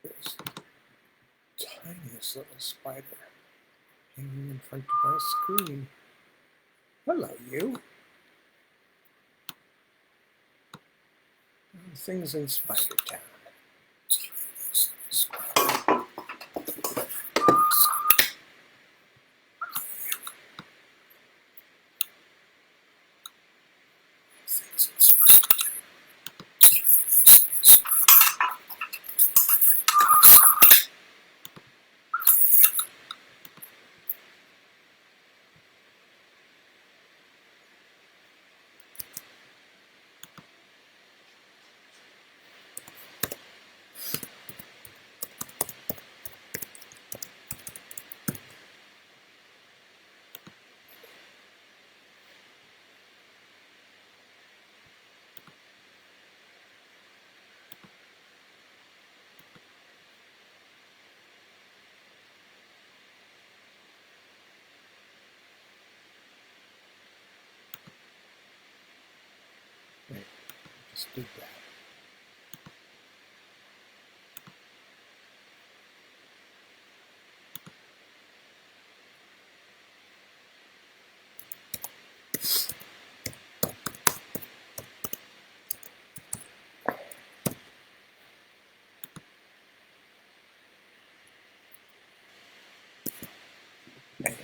This tiniest little spider hanging in front of my screen. Hello, you. Things in Spider Town. Spider. Things in Spider Town. Right, just did that.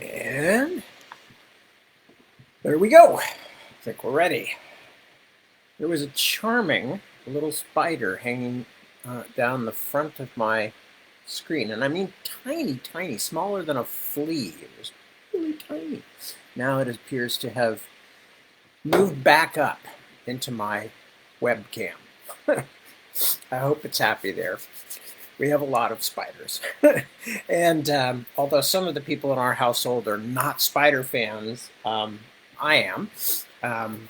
And there we go. I think we're ready. There was a charming little spider hanging down the front of my screen. And I mean tiny, tiny, smaller than a flea. It was really tiny. Now it appears to have moved back up into my webcam. I hope it's happy there. We have a lot of spiders. And although some of the people in our household are not spider fans, I am.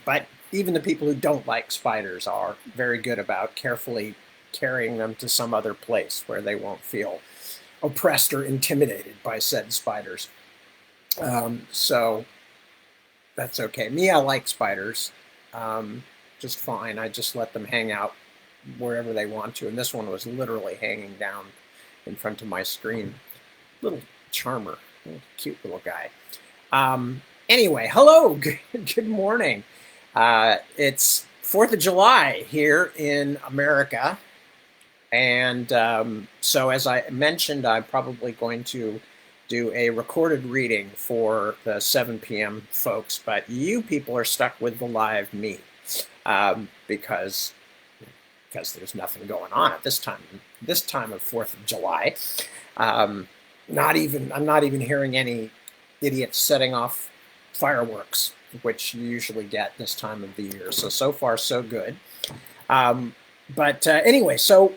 But even the people who don't like spiders are very good about carefully carrying them to some other place where they won't feel oppressed or intimidated by said spiders. So that's okay. Me, I like spiders just fine. I just let them hang out wherever they want to. And this one was literally hanging down in front of my screen. Little charmer, little cute little guy. Anyway, hello, good morning. It's 4th of July here in America. And so as I mentioned, I'm probably going to do a recorded reading for the 7 p.m. folks, but you people are stuck with the live me because there's nothing going on at this time of 4th of July. I'm not even hearing any idiots setting off fireworks, which you usually get this time of the year. So far, so good. But anyway, so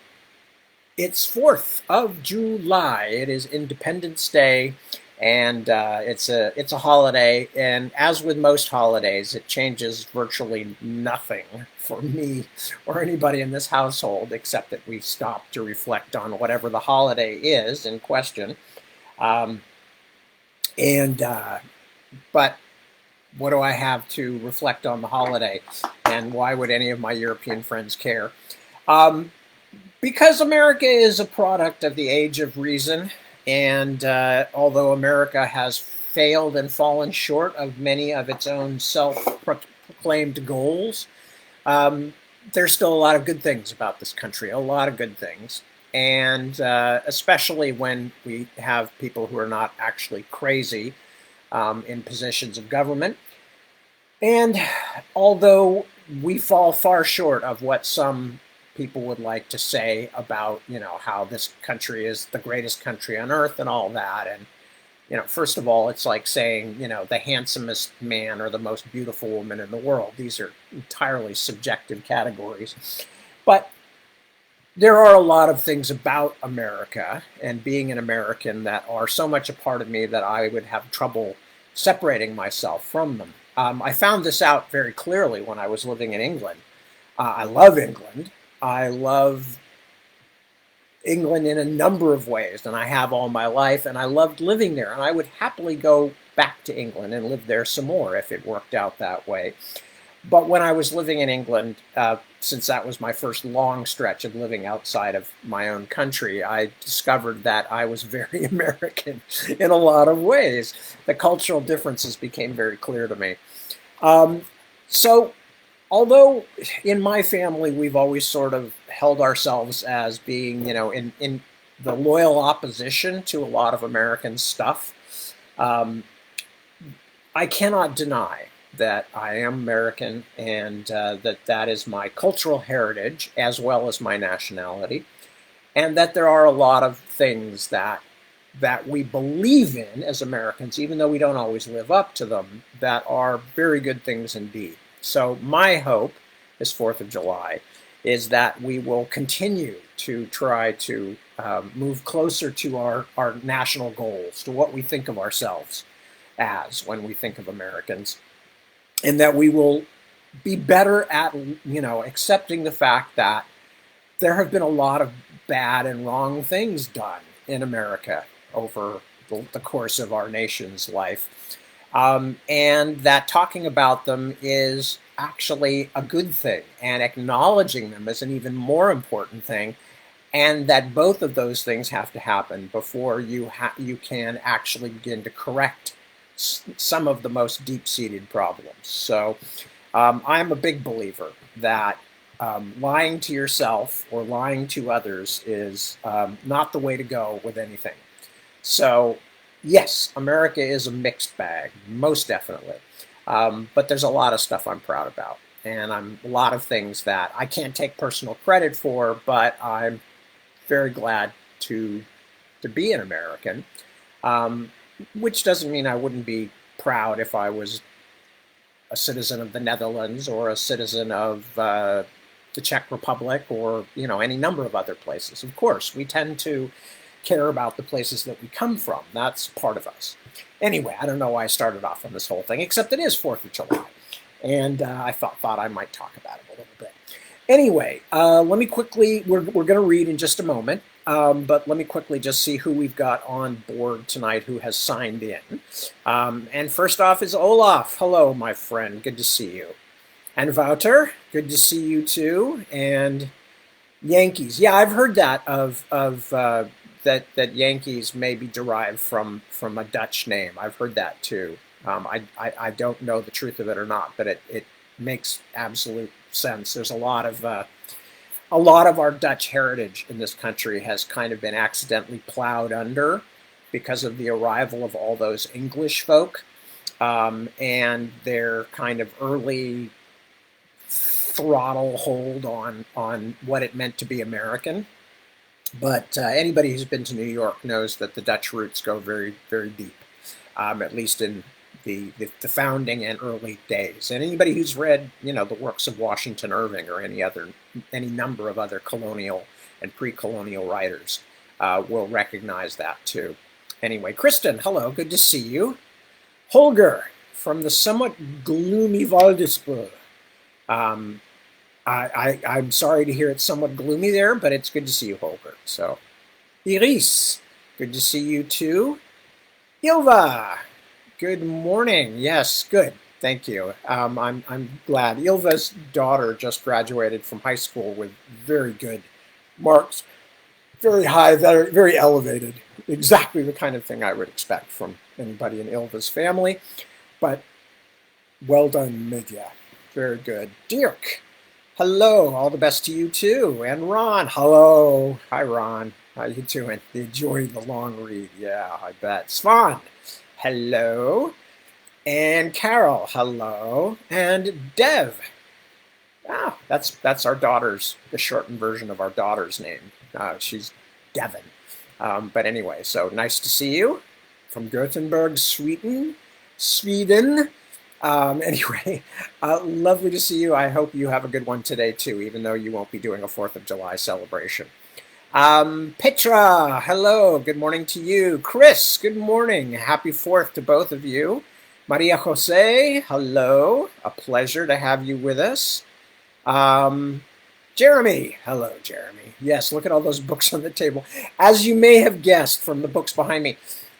it's 4th of July. It is Independence Day, and it's a holiday. And as with most holidays, it changes virtually nothing for me or anybody in this household, except that we stop to reflect on whatever the holiday is in question. But what do I have to reflect on the holiday, and why would any of my European friends care? Because America is a product of the age of reason, and although America has failed and fallen short of many of its own self-proclaimed goals, there's still a lot of good things about this country, a lot of good things. And especially when we have people who are not actually crazy in positions of government. And although we fall far short of what some people would like to say about, how this country is the greatest country on earth and all that. And, first of all, it's like saying, the handsomest man or the most beautiful woman in the world. These are entirely subjective categories. But there are a lot of things about America and being an American that are so much a part of me that I would have trouble separating myself from them. I found this out very clearly when I was living in England. I love England. I love England in a number of ways, and I have all my life, and I loved living there, and I would happily go back to England and live there some more if it worked out that way. But when I was living in England, since that was my first long stretch of living outside of my own country, I discovered that I was very American in a lot of ways. The cultural differences became very clear to me. Um, so, although in my family we've always sort of held ourselves as being, in the loyal opposition to a lot of American stuff, um, I cannot deny that I am American and that is my cultural heritage as well as my nationality, and that there are a lot of things that we believe in as Americans, even though we don't always live up to them, that are very good things indeed. So my hope this 4th of July is that we will continue to try to move closer to our national goals, to what we think of ourselves as when we think of Americans, and that we will be better at, accepting the fact that there have been a lot of bad and wrong things done in America over the course of our nation's life, and that talking about them is actually a good thing, and acknowledging them is an even more important thing, and that both of those things have to happen before you can actually begin to correct some of the most deep-seated problems. So I'm a big believer that lying to yourself or lying to others is not the way to go with anything. So yes, America is a mixed bag, most definitely. But there's a lot of stuff I'm proud about, and a lot of things that I can't take personal credit for, but I'm very glad to be an American. Um, which doesn't mean I wouldn't be proud if I was a citizen of the Netherlands or a citizen of the Czech Republic or any number of other places. Of course, we tend to care about the places that we come from. That's part of us. Anyway, I don't know why I started off on this whole thing, except it is 4th of July, and I thought I might talk about it a little bit. Anyway, let me quickly, we're going to read in just a moment, but let me quickly just see who we've got on board tonight who has signed in. And first off is Olaf. Hello, my friend. Good to see you. And Wouter, good to see you too. And Yankees. Yeah, I've heard that that Yankees may be derived from a Dutch name. I've heard that too. I don't know the truth of it or not, but it makes absolute sense. There's a lot of our Dutch heritage in this country has kind of been accidentally plowed under because of the arrival of all those English folk, and their kind of early throttle hold on what it meant to be American. But anybody who's been to New York knows that the Dutch roots go very, very deep, at least in the founding and early days. And anybody who's read, the works of Washington Irving or any number of other colonial and pre-colonial writers will recognize that too. Anyway, Kristen, hello, good to see you. Holger, from the somewhat gloomy Waldesburg. I'm sorry to hear it's somewhat gloomy there, but it's good to see you, Holger. So, Iris, good to see you too. Ilva, good morning. Yes, good. Thank you. I'm glad. Ilva's daughter just graduated from high school with very good marks, very high, very, very elevated. Exactly the kind of thing I would expect from anybody in Ilva's family. But well done, Midya. Very good. Dirk, hello. All the best to you too. And Ron, hello. Hi, Ron. How you doing? Enjoying the long read. Yeah, I bet. Svan, hello. And Carol, hello. And Dev. Ah, that's our daughter's, the shortened version of our daughter's name. She's Devon. But anyway, so nice to see you from Gothenburg, Sweden. Anyway, lovely to see you. I hope you have a good one today too, even though you won't be doing a 4th of July celebration. Petra, hello. Good morning to you. Chris, good morning. Happy 4th to both of you. Maria Jose, hello. A pleasure to have you with us. Jeremy, hello, Jeremy. Yes, look at all those books on the table. As you may have guessed from the books behind me,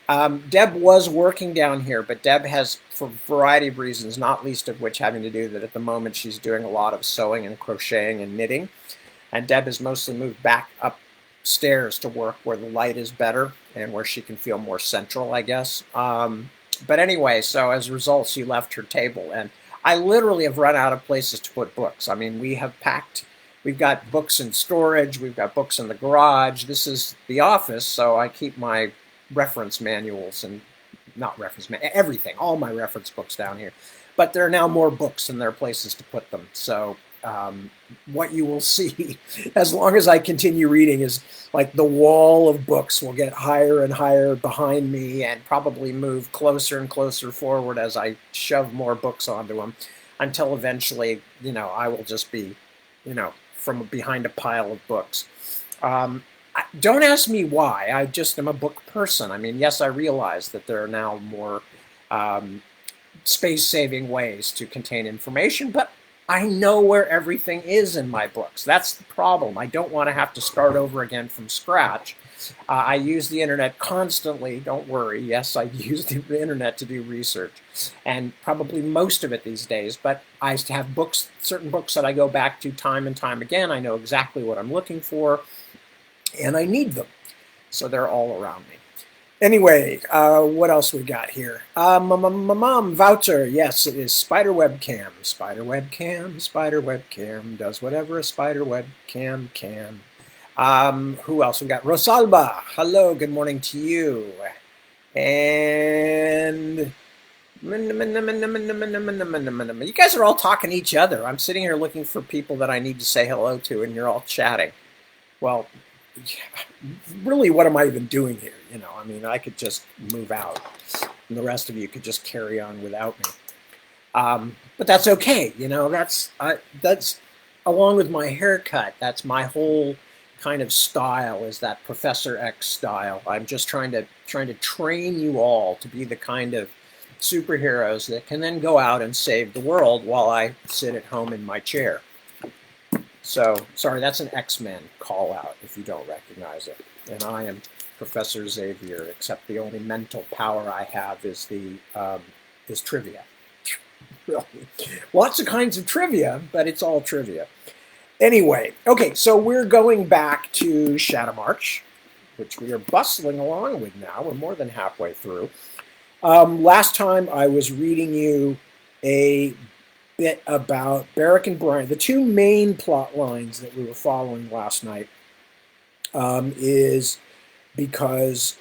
Deb was working down here, but Deb has, for a variety of reasons, not least of which having to do that at the moment she's doing a lot of sewing and crocheting and knitting. And Deb has mostly moved back upstairs to work where the light is better and where she can feel more central, I guess. But anyway, so as a result, she left her table. And I literally have run out of places to put books. I mean, we've got books in storage, we've got books in the garage. This is the office, so I keep my reference manuals and not reference everything, all my reference books down here. But there are now more books and there are places to put them. So what you will see as long as I continue reading is like the wall of books will get higher and higher behind me and probably move closer and closer forward as I shove more books onto them until eventually, I will just be, from behind a pile of books. Don't ask me why. I just am a book person. I mean, yes, I realize that there are now more space-saving ways to contain information, but I know where everything is in my books. That's the problem. I don't want to have to start over again from scratch. I use the internet constantly. Don't worry. Yes, I use the internet to do research, and probably most of it these days. But I have books, certain books that I go back to time and time again. I know exactly what I'm looking for, and I need them. So they're all around me. Anyway, what else we got here? Mom voucher. Yes, it is spider webcam. Spider webcam does whatever a spider webcam can. Who else we got? Rosalba. Hello, good morning to you. And you guys are all talking to each other. I'm sitting here looking for people that I need to say hello to, and you're all chatting. Well, really, what am I even doing here? I mean, I could just move out, and the rest of you could just carry on without me. But that's okay. That's along with my haircut. That's my whole kind of style, is that Professor X style. I'm just trying to train you all to be the kind of superheroes that can then go out and save the world while I sit at home in my chair. So, sorry, that's an X-Men call out if you don't recognize it. And I am Professor Xavier, except the only mental power I have is is trivia. Lots of kinds of trivia, but it's all trivia. Anyway, okay, so we're going back to Shadowmarch, which we are bustling along with now. We're more than halfway through. Last time I was reading you a bit about Beric and Brian. The two main plot lines that we were following last night is because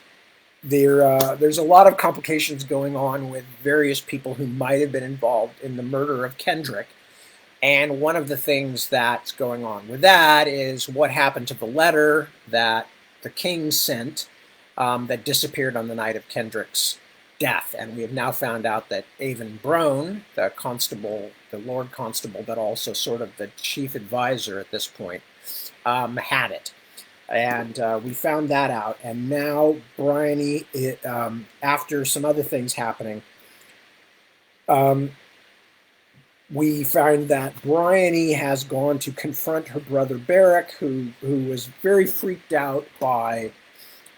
there's a lot of complications going on with various people who might have been involved in the murder of Kendrick. And one of the things that's going on with that is what happened to the letter that the king sent that disappeared on the night of Kendrick's death. And we have now found out that Avon Brone, the constable, the Lord Constable, but also sort of the chief advisor at this point, had it. And we found that out. And now Bryony, after some other things happening, we find that Bryony has gone to confront her brother Beric, who was very freaked out by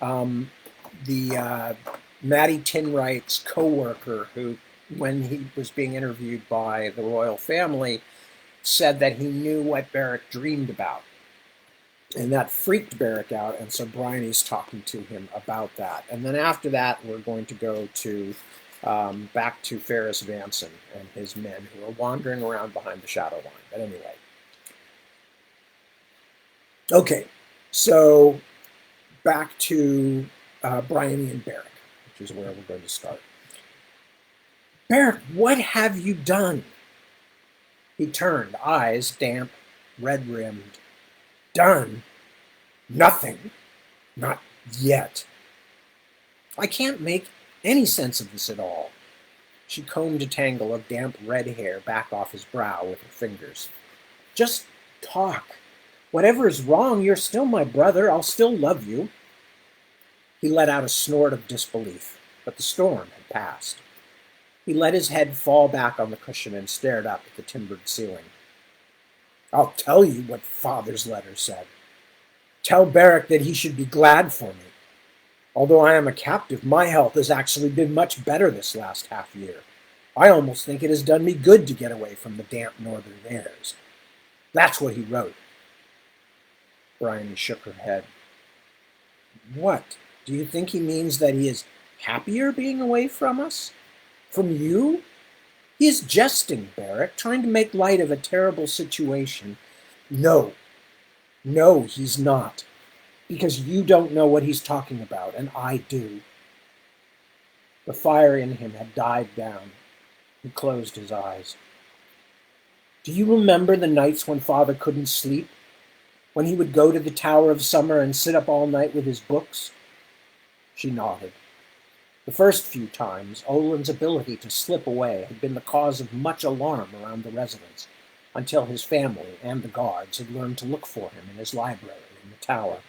the Matty Tinwright's co-worker, who, when he was being interviewed by the royal family, said that he knew what Beric dreamed about. And that freaked Beric out, and so Bryony's talking to him about that. And then after that, we're going to go to back to Ferris Vanson and his men who are wandering around behind the shadow line. But anyway. Okay, so back to Bryony and Beric, which is where we're going to start. Beric, what have you done? He turned, eyes damp, red-rimmed. Done? Nothing. Not yet. I can't make any sense of this at all. She combed a tangle of damp red hair back off his brow with her fingers. Just talk. Whatever is wrong, you're still my brother. I'll still love you. He let out a snort of disbelief, but the storm had passed. He let his head fall back on the cushion and stared up at the timbered ceiling. I'll tell you what Father's letter said. Tell Beric that he should be glad for me. Although I am a captive, my health has actually been much better this last half year. I almost think it has done me good to get away from the damp northern airs." That's what he wrote. Bryony shook her head. "What? Do you think he means that he is happier being away from us? From you? He is jesting, Barrack, trying to make light of a terrible situation." "No, no, he's not. Because you don't know what he's talking about, and I do." The fire in him had died down. He closed his eyes. "Do you remember the nights when Father couldn't sleep? When he would go to the Tower of Summer and sit up all night with his books?" She nodded. The first few times, Olin's ability to slip away had been the cause of much alarm around the residence, until his family and the guards had learned to look for him in his library in the tower.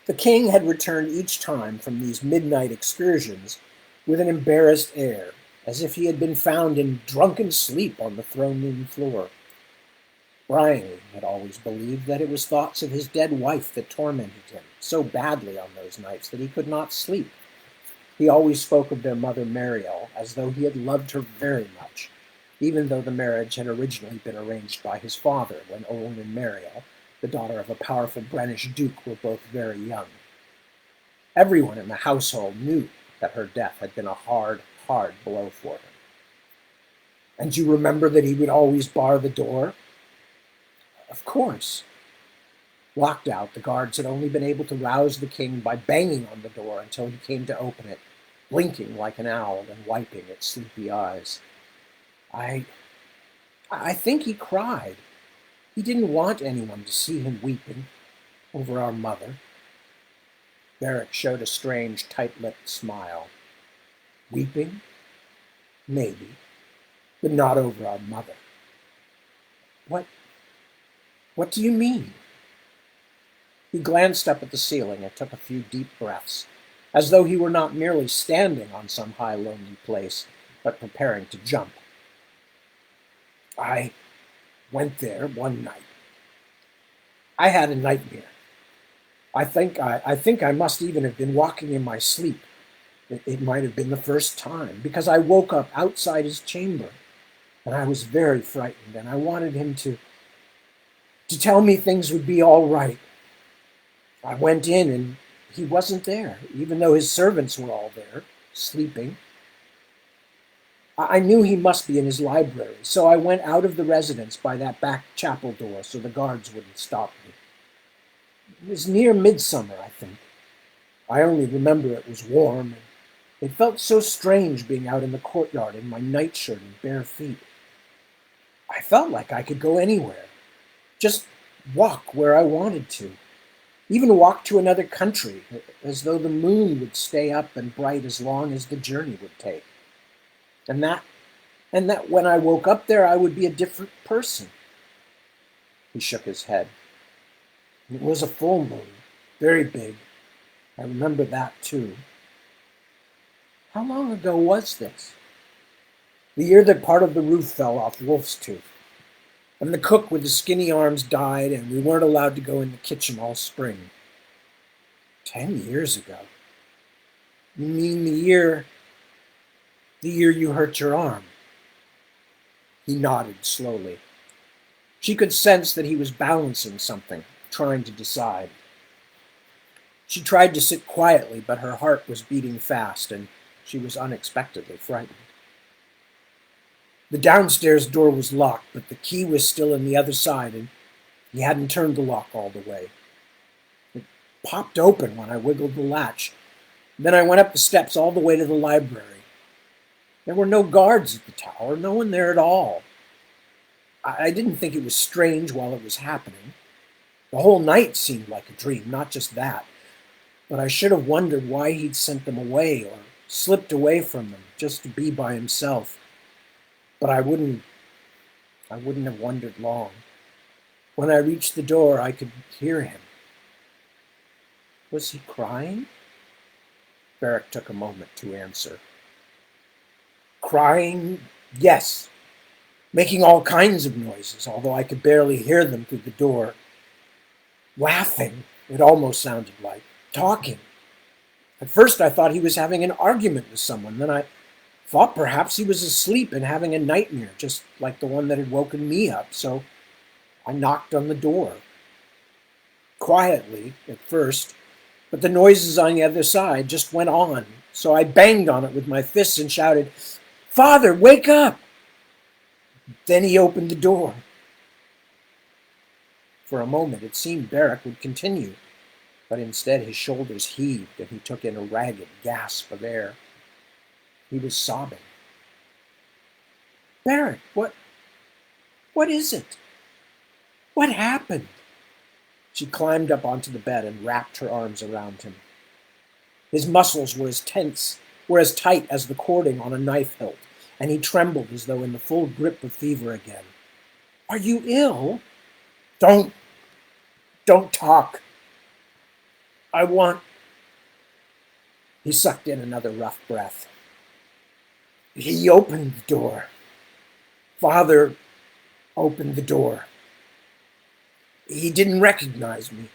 The king had returned each time from these midnight excursions with an embarrassed air, as if he had been found in drunken sleep on the throne room floor. Bryony had always believed that it was thoughts of his dead wife that tormented him so badly on those nights that he could not sleep. He always spoke of their mother Mariel as though he had loved her very much, even though the marriage had originally been arranged by his father when Olin and Mariel, the daughter of a powerful Brenish duke, were both very young. Everyone in the household knew that her death had been a hard, hard blow for him. "And you remember that he would always bar the door?" "Of course." Locked out, the guards had only been able to rouse the king by banging on the door until he came to open it, blinking like an owl and wiping its sleepy eyes. I think he cried. He didn't want anyone to see him weeping over our mother." Barrack showed a strange, tight-lipped smile. "Weeping? Maybe, but not over our mother." What do you mean?" He glanced up at the ceiling and took a few deep breaths, as though he were not merely standing on some high, lonely place, but preparing to jump. "I went there one night. I had a nightmare. I think I must even have been walking in my sleep. It might have been the first time, because I woke up outside his chamber, and I was very frightened, and I wanted him to tell me things would be all right. I went in, and he wasn't there, even though his servants were all there, sleeping. I knew he must be in his library, so I went out of the residence by that back chapel door so the guards wouldn't stop me. It was near midsummer, I think. I only remember it was warm, and it felt so strange being out in the courtyard in my nightshirt and bare feet. I felt like I could go anywhere, just walk where I wanted to, even walk to another country, as though the moon would stay up and bright as long as the journey would take. And that when I woke up there, I would be a different person." He shook his head. "It was a full moon, very big. I remember that too." "How long ago was this?" "The year that part of the roof fell off Wolf's Tooth. And the cook with the skinny arms died, and we weren't allowed to go in the kitchen all spring." 10 years ago? You mean the year you hurt your arm?" He nodded slowly. She could sense that he was balancing something, trying to decide. She tried to sit quietly, but her heart was beating fast, and she was unexpectedly frightened. "The downstairs door was locked, but the key was still in the other side, and he hadn't turned the lock all the way. It popped open when I wiggled the latch. Then I went up the steps all the way to the library. There were no guards at the tower, no one there at all. I didn't think it was strange while it was happening. The whole night seemed like a dream, not just that. But I should have wondered why he'd sent them away or slipped away from them just to be by himself. But I wouldn't have wondered long. When I reached the door, I could hear him." "Was he crying?" Barrack took a moment to answer. "Crying, yes. Making all kinds of noises, although I could barely hear them through the door. Laughing, it almost sounded like. Talking. At first I thought he was having an argument with someone. Then I thought perhaps he was asleep and having a nightmare, just like the one that had woken me up. So I knocked on the door. Quietly, at first, but the noises on the other side just went on. So I banged on it with my fists and shouted, "Father, wake up!" Then he opened the door. For a moment it seemed Barrack would continue, but instead his shoulders heaved and he took in a ragged gasp of air. He was sobbing. "Barrack, what is it? What happened?" She climbed up onto the bed and wrapped her arms around him. His muscles were as tight as the cording on a knife hilt, and he trembled as though in the full grip of fever again. "Are you ill?" Don't talk. I want..." He sucked in another rough breath. "He opened the door. Father opened the door. He didn't recognize me.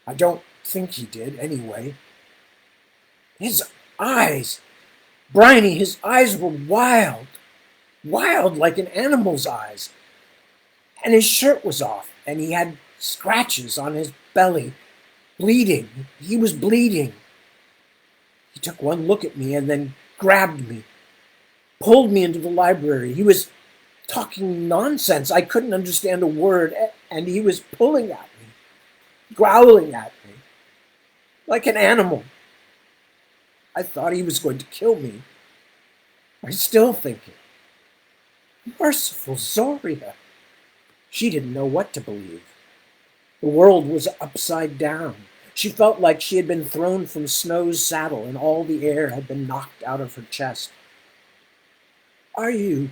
I don't think he did, anyway. His eyes, Bryony, his eyes were wild like an animal's eyes. And his shirt was off, and he had scratches on his belly, bleeding. He was bleeding. He took one look at me and then grabbed me, pulled me into the library. He was talking nonsense. I couldn't understand a word, and he was pulling at me, growling at me, like an animal. I thought he was going to kill me. I still think it. Merciful Zoria. She didn't know what to believe. The world was upside down. She felt like she had been thrown from Snow's saddle and all the air had been knocked out of her chest. Could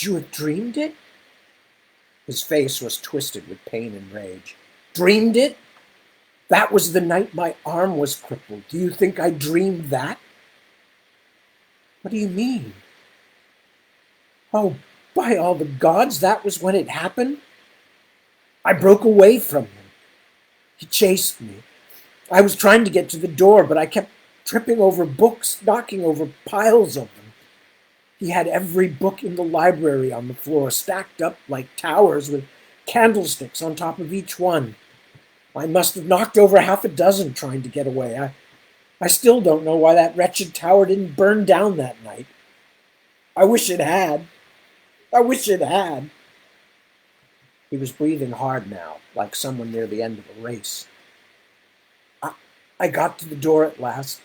you have dreamed it?" His face was twisted with pain and rage. "Dreamed it? That was the night my arm was crippled. Do you think I dreamed that?" "What do you mean?" "Oh, by all the gods, that was when it happened. I broke away from him. He chased me. I was trying to get to the door, but I kept tripping over books, knocking over piles of them. He had every book in the library on the floor, stacked up like towers with candlesticks on top of each one. I must have knocked over half a dozen trying to get away. I still don't know why that wretched tower didn't burn down that night. I wish it had. I wish it had." He was breathing hard now, like someone near the end of a race. I got to the door at last.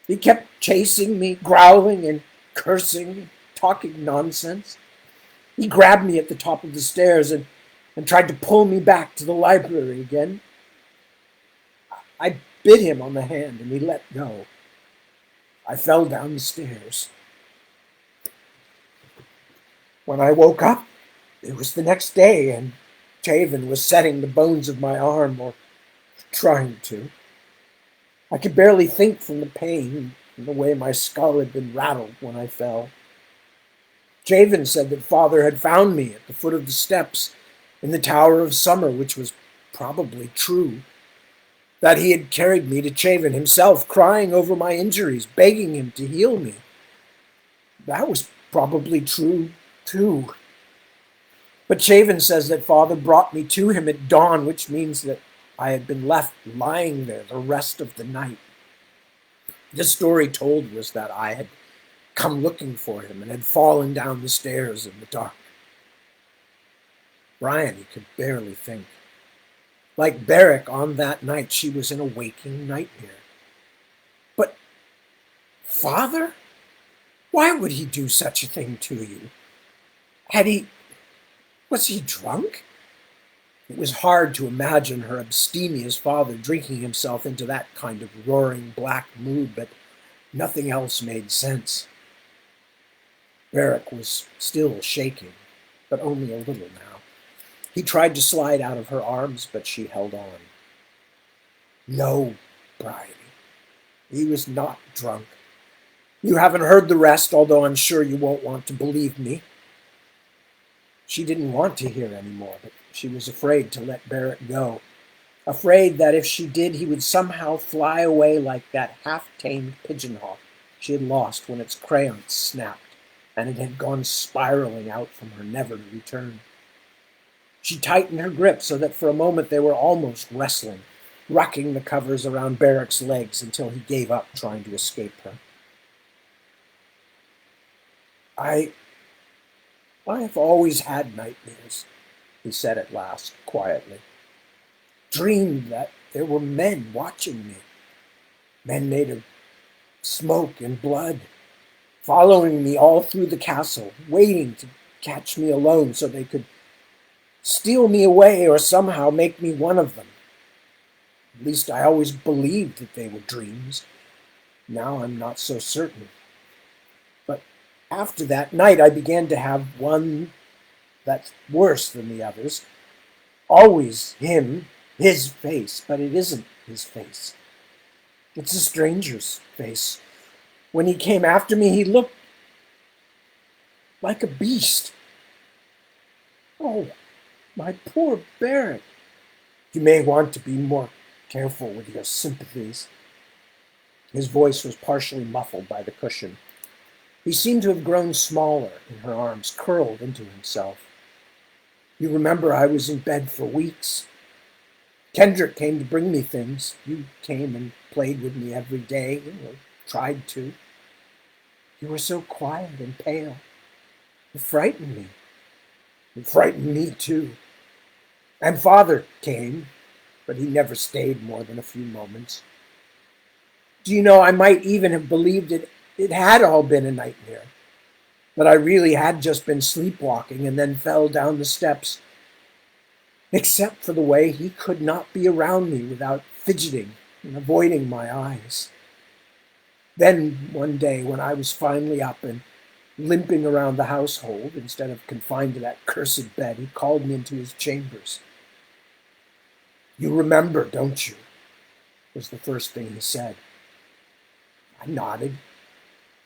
He kept chasing me, growling and cursing, talking nonsense. He grabbed me at the top of the stairs and tried to pull me back to the library again. I bit him on the hand and he let go. I fell down the stairs. When I woke up, it was the next day, and Taven was setting the bones of my arm, or trying to. I could barely think from the pain and the way my skull had been rattled when I fell. Javen said that Father had found me at the foot of the steps in the Tower of Summer, which was probably true. That he had carried me to Chaven himself, crying over my injuries, begging him to heal me. That was probably true, too. But Chaven says that Father brought me to him at dawn, which means that I had been left lying there the rest of the night. The story told was that I had come looking for him and had fallen down the stairs in the dark. Bryony could barely think. Like Barrack on that night, she was in a waking nightmare. But Father? Why would he do such a thing to you? Was he drunk? It was hard to imagine her abstemious father drinking himself into that kind of roaring black mood, but nothing else made sense. Barrack was still shaking, but only a little now. He tried to slide out of her arms, but she held on. No, Bryony. He was not drunk. You haven't heard the rest, although I'm sure you won't want to believe me. She didn't want to hear any more, but she was afraid to let Barrack go. afraid that if she did, he would somehow fly away like that half-tamed pigeon-hawk she had lost when its crayon snapped and it had gone spiraling out from her, never to return. She tightened her grip so that for a moment they were almost wrestling, rocking the covers around Barrick's legs until he gave up trying to escape her. I've always had nightmares, he said at last, quietly. Dreamed that there were men watching me, men made of smoke and blood, following me all through the castle, waiting to catch me alone so they could steal me away or somehow make me one of them. At least I always believed that they were dreams. Now I'm not so certain. But after that night, I began to have one that's worse than the others. Always him, his face, but it isn't his face. It's a stranger's face. When he came after me, he looked like a beast. Oh, my poor Barrett. You may want to be more careful with your sympathies. His voice was partially muffled by the cushion. He seemed to have grown smaller in her arms, curled into himself. You remember I was in bed for weeks. Kendrick came to bring me things. You came and played with me every day, tried to. You were so quiet and pale. It frightened me. It frightened me, too. And Father came, but he never stayed more than a few moments. Do you know, I might even have believed it had all been a nightmare, that I really had just been sleepwalking and then fell down the steps, except for the way he could not be around me without fidgeting and avoiding my eyes. Then one day when I was finally up and limping around the household instead of confined to that cursed bed, he called me into his chambers. You remember, don't you? Was the first thing he said. I nodded.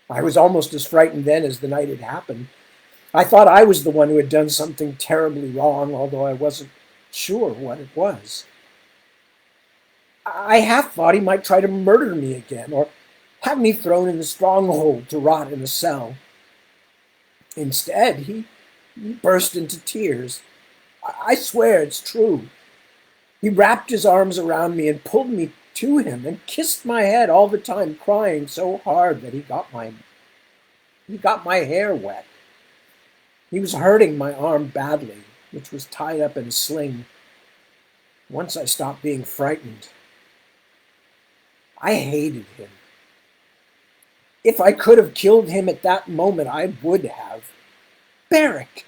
I was almost as frightened then as the night had happened. I thought I was the one who had done something terribly wrong, although I wasn't sure what it was. I half thought he might try to murder me again, or have me thrown in the stronghold to rot in a cell. Instead, he burst into tears. I swear it's true. He wrapped his arms around me and pulled me to him and kissed my head all the time, crying so hard that he got my hair wet. He was hurting my arm badly, which was tied up in a sling. Once I stopped being frightened, I hated him. If I could have killed him at that moment, I would have. Barrick,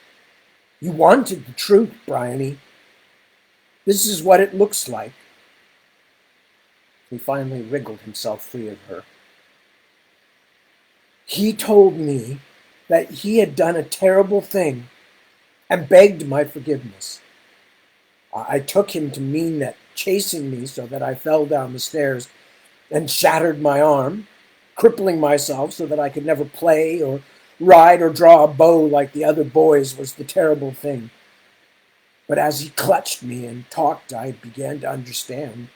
you wanted the truth, Bryony. This is what it looks like. He finally wriggled himself free of her. He told me that he had done a terrible thing and begged my forgiveness. I took him to mean that chasing me so that I fell down the stairs and shattered my arm, crippling myself so that I could never play or ride or draw a bow like the other boys was the terrible thing. But as he clutched me and talked, I began to understand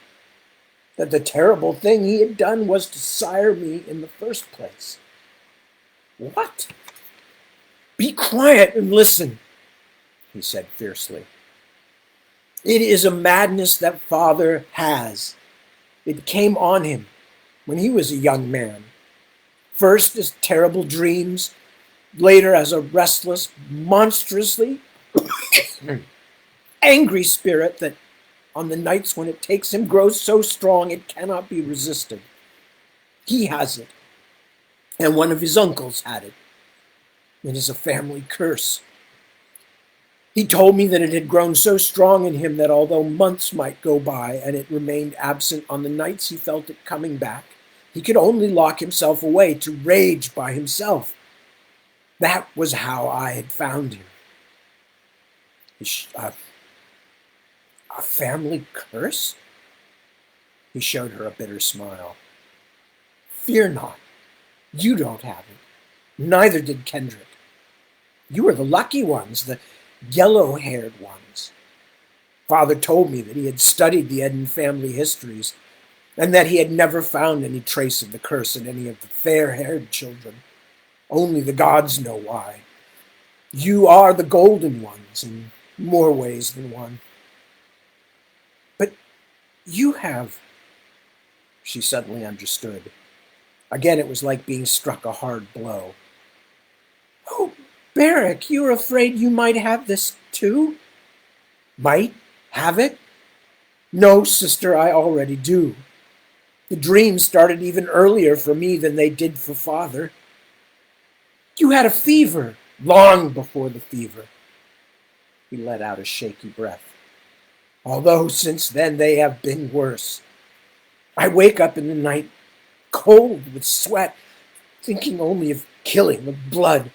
that the terrible thing he had done was to sire me in the first place. What? Be quiet and listen, he said fiercely. It is a madness that Father has. It came on him when he was a young man. First as terrible dreams, later as a restless, monstrously angry spirit that on the nights when it takes him grows so strong it cannot be resisted. He has it, and one of his uncles had it. It is a family curse. He told me that it had grown so strong in him that although months might go by and it remained absent on the nights he felt it coming back, he could only lock himself away to rage by himself. That was how I had found him. A family curse? He showed her a bitter smile. Fear not. You don't have it. Neither did Kendrick. You are the lucky ones, the yellow-haired ones. Father told me that he had studied the Eden family histories and that he had never found any trace of the curse in any of the fair-haired children. Only the gods know why. You are the golden ones in more ways than one. But you have... She suddenly understood. Again, it was like being struck a hard blow. Oh, Barrack, you're afraid you might have this too? Might have it? No, sister, I already do. The dreams started even earlier for me than they did for Father. You had a fever long before the fever. He let out a shaky breath. Although since then they have been worse. I wake up in the night cold with sweat, thinking only of killing, of blood.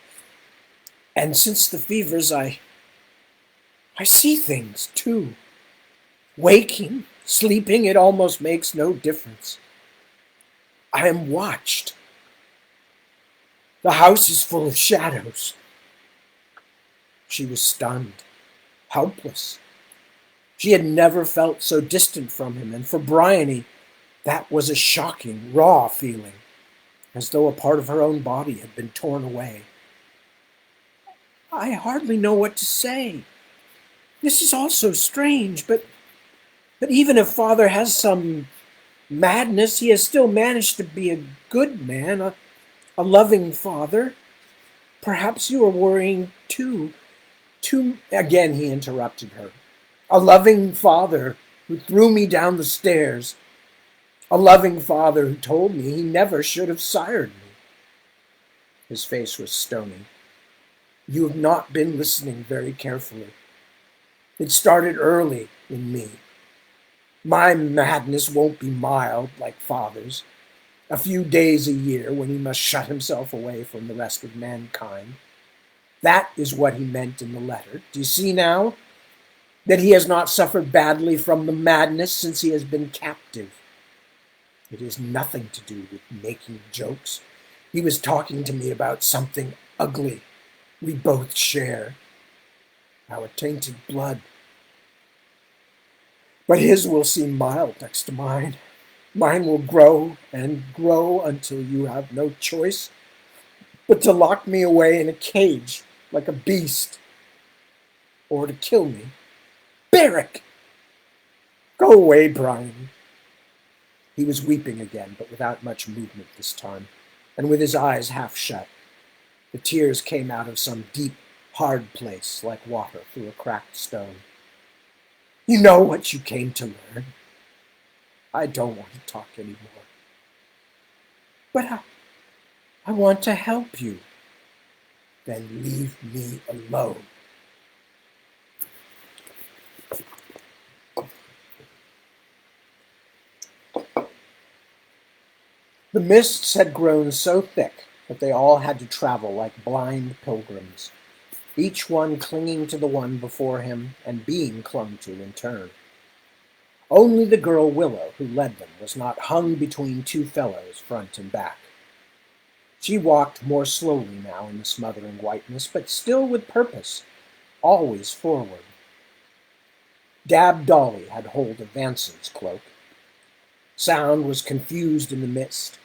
And since the fevers, I see things too. Waking, sleeping, it almost makes no difference. I am watched. The house is full of shadows. She was stunned, helpless. She had never felt so distant from him, and for Bryony, that was a shocking, raw feeling, as though a part of her own body had been torn away. I hardly know what to say. This is all so strange, but even if Father has some madness, he has still managed to be a good man, a loving father. Perhaps you are worrying too. Again he interrupted her. A loving father who threw me down the stairs. A loving father who told me he never should have sired me. His face was stony. You have not been listening very carefully. It started early in me. My madness won't be mild like Father's. A few days a year when he must shut himself away from the rest of mankind. That is what he meant in the letter. Do you see now? That he has not suffered badly from the madness since he has been captive. It has nothing to do with making jokes. He was talking to me about something ugly we both share. Our tainted blood. But his will seem mild next to mine. Mine will grow and grow until you have no choice but to lock me away in a cage like a beast, or to kill me. Barrack! Go away, Brian. He was weeping again, but without much movement this time, and with his eyes half shut. The tears came out of some deep, hard place like water through a cracked stone. You know what you came to learn. I don't want to talk anymore. But I want to help you. Then leave me alone. The mists had grown so thick that they all had to travel like blind pilgrims, each one clinging to the one before him and being clung to in turn. Only the girl Willow, who led them, was not hung between two fellows, front and back. She walked more slowly now in the smothering whiteness, but still with purpose, always forward. Dab Dolly had hold of Vanson's cloak. Sound was confused in the mist,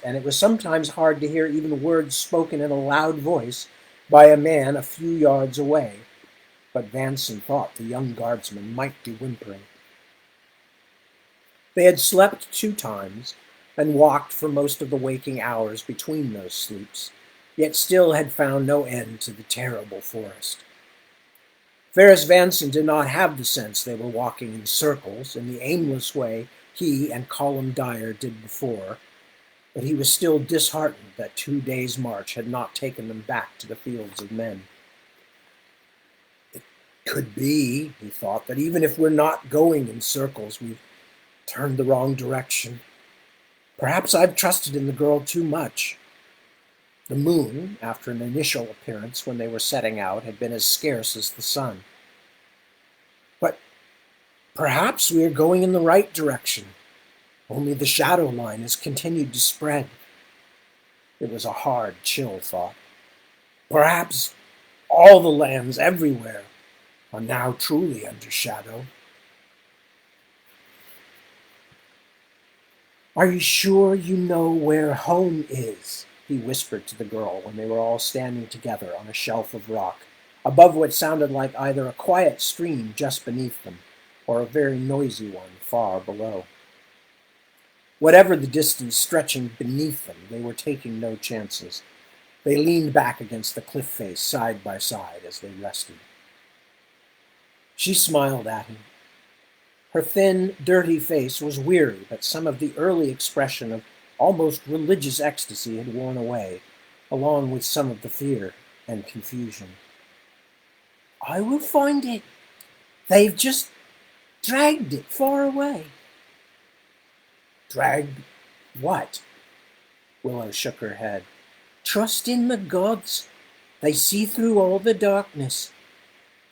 and it was sometimes hard to hear even words spoken in a loud voice by a man a few yards away. But Vanson thought the young guardsman might be whimpering. They had slept 2 times, and walked for most of the waking hours between those sleeps, yet still had found no end to the terrible forest. Ferris Vanson did not have the sense they were walking in circles in the aimless way he and Colum Dyer did before, but he was still disheartened that 2 days' march had not taken them back to the fields of men. It could be, he thought, that even if we're not going in circles, we've turned the wrong direction. Perhaps I've trusted in the girl too much. The moon, after an initial appearance when they were setting out, had been as scarce as the sun. But perhaps we are going in the right direction. Only the shadow line has continued to spread. It was a hard, chill thought. Perhaps all the lands everywhere are now truly under shadow. Are you sure you know where home is? He whispered to the girl when they were all standing together on a shelf of rock, above what sounded like either a quiet stream just beneath them, or a very noisy one far below. Whatever the distance stretching beneath them, they were taking no chances. They leaned back against the cliff face side by side as they rested. She smiled at him. Her thin, dirty face was weary, but some of the early expression of almost religious ecstasy had worn away, along with some of the fear and confusion. I will find it. They've just dragged it far away. Dragged what? Willow shook her head. Trust in the gods. They see through all the darkness.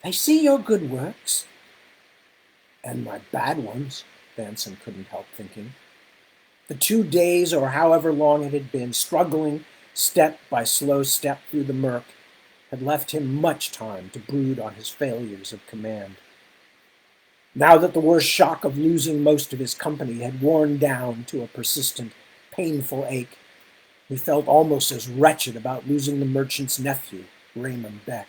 They see your good works. And my bad ones, Vanson couldn't help thinking. The 2 days, or however long it had been, struggling step by slow step through the murk, had left him much time to brood on his failures of command. Now that the worst shock of losing most of his company had worn down to a persistent, painful ache, he felt almost as wretched about losing the merchant's nephew, Raymond Beck.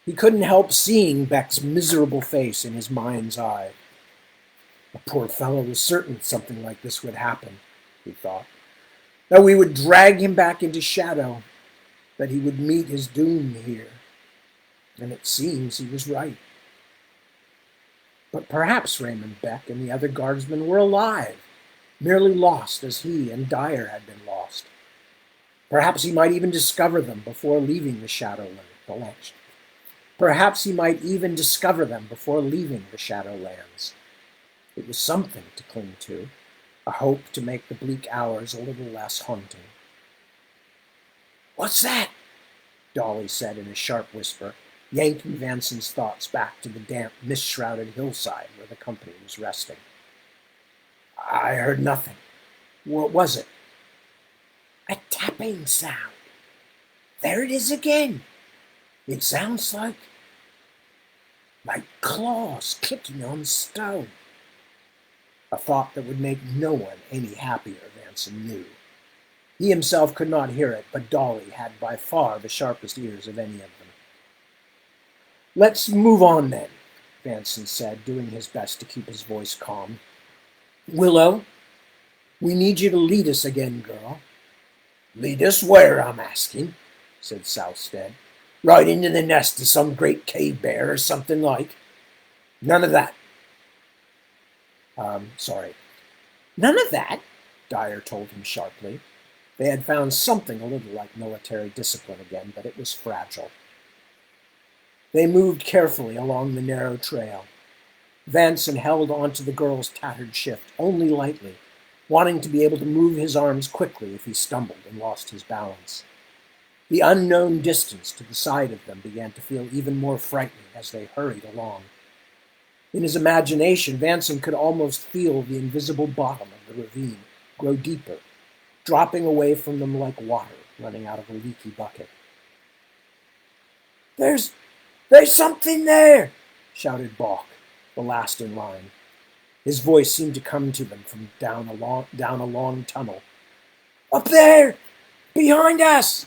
He couldn't help seeing Beck's miserable face in his mind's eye. The poor fellow was certain something like this would happen, he thought. That we would drag him back into shadow, that he would meet his doom here. And it seems he was right. But perhaps Raymond Beck and the other guardsmen were alive, merely lost as he and Dyer had been lost. Perhaps he might even discover them before leaving the Shadowlands. Perhaps he might even discover them before leaving the Shadowlands. It was something to cling to, a hope to make the bleak hours a little less haunting. What's that? Dolly said in a sharp whisper, yanking Vanson's thoughts back to the damp, mist-shrouded hillside where the company was resting. I heard nothing. What was it? A tapping sound. There it is again. It sounds like claws clicking on stone. A thought that would make no one any happier, Vanson knew. He himself could not hear it, but Dolly had by far the sharpest ears of any of them. Let's move on then, Vanson said, doing his best to keep his voice calm. Willow, we need you to lead us again, girl. Lead us where, I'm asking, said Southstead. Right into the nest of some great cave bear or something like. None of that. Sorry. None of that, Dyer told him sharply. They had found something a little like military discipline again, but it was fragile. They moved carefully along the narrow trail. Vanson held onto the girl's tattered shift, only lightly, wanting to be able to move his arms quickly if he stumbled and lost his balance. The unknown distance to the side of them began to feel even more frightening as they hurried along. In his imagination, Vanson could almost feel the invisible bottom of the ravine grow deeper, dropping away from them like water running out of a leaky bucket. There's something there, shouted Balk, the last in line. His voice seemed to come to them from down a long tunnel. Up there! Behind us!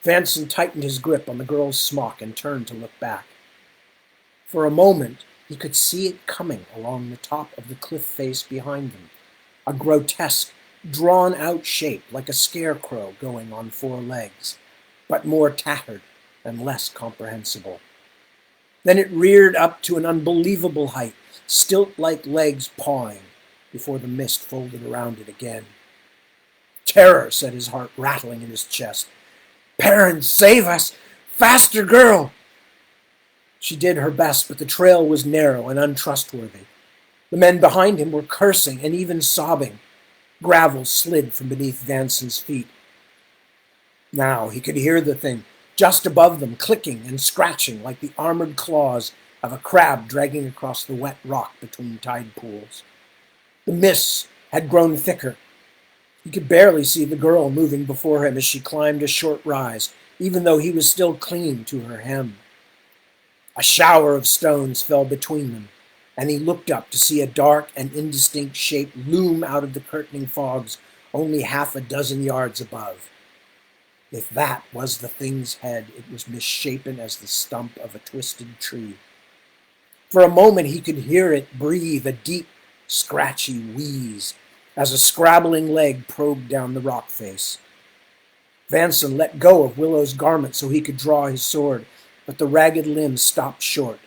Vanson tightened his grip on the girl's smock and turned to look back. For a moment, he could see it coming along the top of the cliff face behind them, a grotesque, drawn-out shape like a scarecrow going on 4 legs, but more tattered and less comprehensible. Then it reared up to an unbelievable height, stilt-like legs pawing, before the mist folded around it again. Terror set his heart rattling in his chest. Perrin, save us! Faster, girl! She did her best, but the trail was narrow and untrustworthy. The men behind him were cursing and even sobbing. Gravel slid from beneath Vanson's feet. Now he could hear the thing just above them, clicking and scratching like the armored claws of a crab dragging across the wet rock between tide pools. The mists had grown thicker. He could barely see the girl moving before him as she climbed a short rise, even though he was still clinging to her hem. A shower of stones fell between them, and he looked up to see a dark and indistinct shape loom out of the curtaining fogs only half a dozen yards above. If that was the thing's head, it was misshapen as the stump of a twisted tree. For a moment he could hear it breathe a deep, scratchy wheeze as a scrabbling leg probed down the rock face. Vanson let go of Willow's garment so he could draw his sword, but the ragged limb stopped short.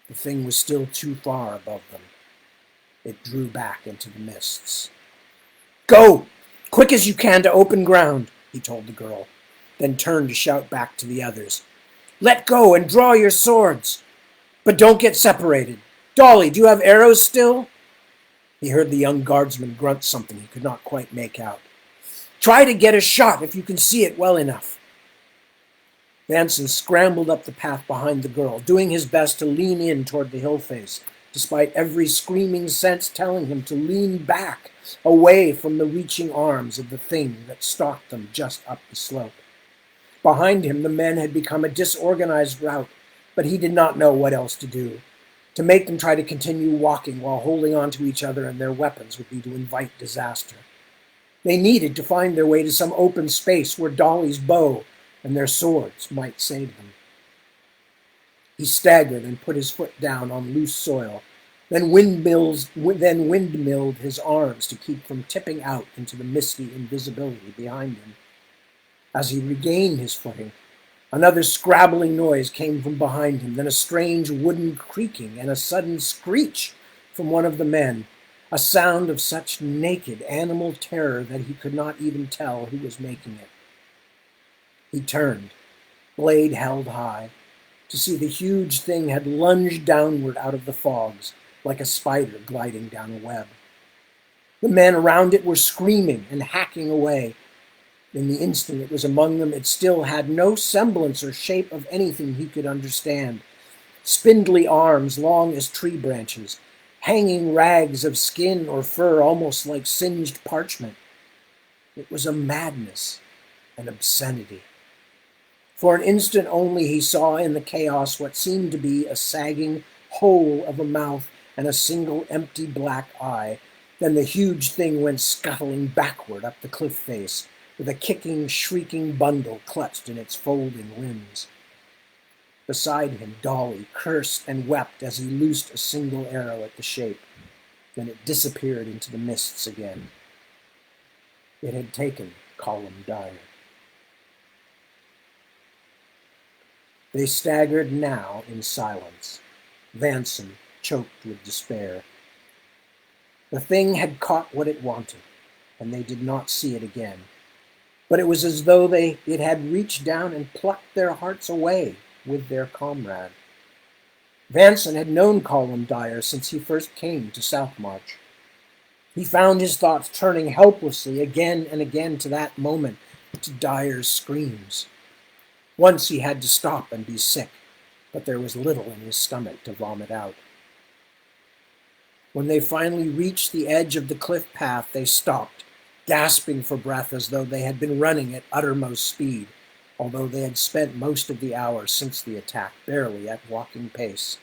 The thing was still too far above them. It drew back into the mists. "Go! Quick as you can to open ground," he told the girl, then turned to shout back to the others. "Let go and draw your swords! But don't get separated. Dolly, do you have arrows still?" He heard the young guardsman grunt something he could not quite make out. "Try to get a shot if you can see it well enough." Vanson scrambled up the path behind the girl, doing his best to lean in toward the hill face, despite every screaming sense telling him to lean back, away from the reaching arms of the thing that stalked them just up the slope. Behind him, the men had become a disorganized rout, but he did not know what else to do. To make them try to continue walking while holding on to each other and their weapons would be to invite disaster. They needed to find their way to some open space where Dolly's bow and their swords might save them. He staggered and put his foot down on loose soil, then windmilled his arms to keep from tipping out into the misty invisibility behind him. As he regained his footing, another scrabbling noise came from behind him, then a strange wooden creaking and a sudden screech from one of the men, a sound of such naked animal terror that he could not even tell who was making it. He turned, blade held high, to see the huge thing had lunged downward out of the fogs, like a spider gliding down a web. The men around it were screaming and hacking away. In the instant it was among them, it still had no semblance or shape of anything he could understand. Spindly arms long as tree branches, hanging rags of skin or fur almost like singed parchment. It was a madness, an obscenity. For an instant only he saw in the chaos what seemed to be a sagging hole of a mouth and a single empty black eye. Then the huge thing went scuttling backward up the cliff face, with a kicking, shrieking bundle clutched in its folding limbs. Beside him, Dolly cursed and wept as he loosed a single arrow at the shape. Then it disappeared into the mists again. It had taken Colum Dyer. They staggered now in silence, Vanson choked with despair. The thing had caught what it wanted, and they did not see it again. But it was as though it had reached down and plucked their hearts away with their comrade. Vanson had known Colum Dyer since he first came to Southmarch. He found his thoughts turning helplessly again and again to that moment, to Dyer's screams. Once he had to stop and be sick, but there was little in his stomach to vomit out. When they finally reached the edge of the cliff path, they stopped, gasping for breath as though they had been running at uttermost speed, although they had spent most of the hour since the attack barely at walking pace.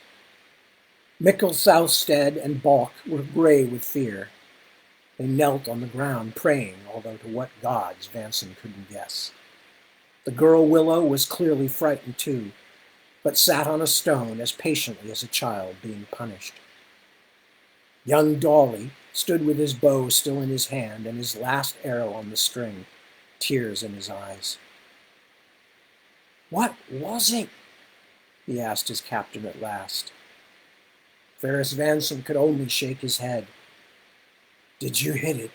Mikkel Southstead and Balk were gray with fear. They knelt on the ground, praying, although to what gods Vanson couldn't guess. The girl Willow was clearly frightened too, but sat on a stone as patiently as a child being punished. Young Dolly stood with his bow still in his hand and his last arrow on the string, tears in his eyes. "What was it?" he asked his captain at last. Ferris Vanson could only shake his head. "Did you hit it?"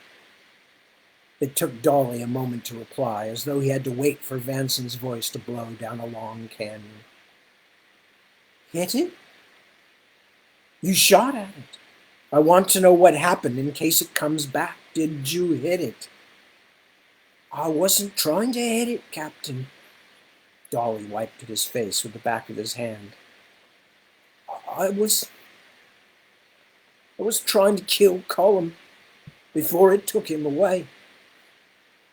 It took Dolly a moment to reply, as though he had to wait for Vanson's voice to blow down a long canyon. "Hit it? You shot at it. I want to know what happened in case it comes back. Did you hit it?" "I wasn't trying to hit it, Captain." Dolly wiped at his face with the back of his hand. I was trying to kill Colum before it took him away.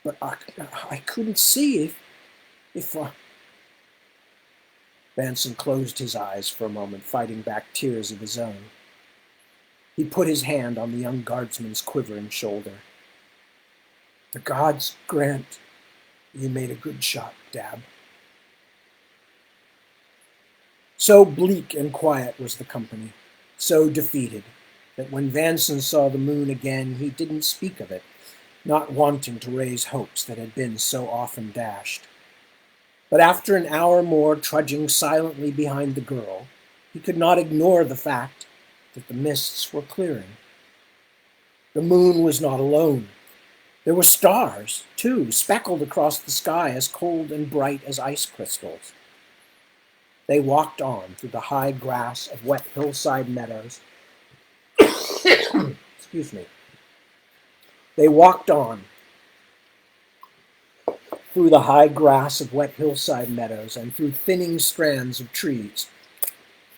But I couldn't see if Vanson closed his eyes for a moment, fighting back tears of his own. He put his hand on the young guardsman's quivering shoulder. "The gods grant you made a good shot, Dab." So bleak and quiet was the company, so defeated, that when Vanson saw the moon again, he didn't speak of it, not wanting to raise hopes that had been so often dashed. But after an hour more trudging silently behind the girl, he could not ignore the fact that the mists were clearing. The moon was not alone. There were stars, too, speckled across the sky as cold and bright as ice crystals. They walked on through the high grass of wet hillside meadows. Excuse me. They walked on through the high grass of wet hillside meadows and through thinning strands of trees.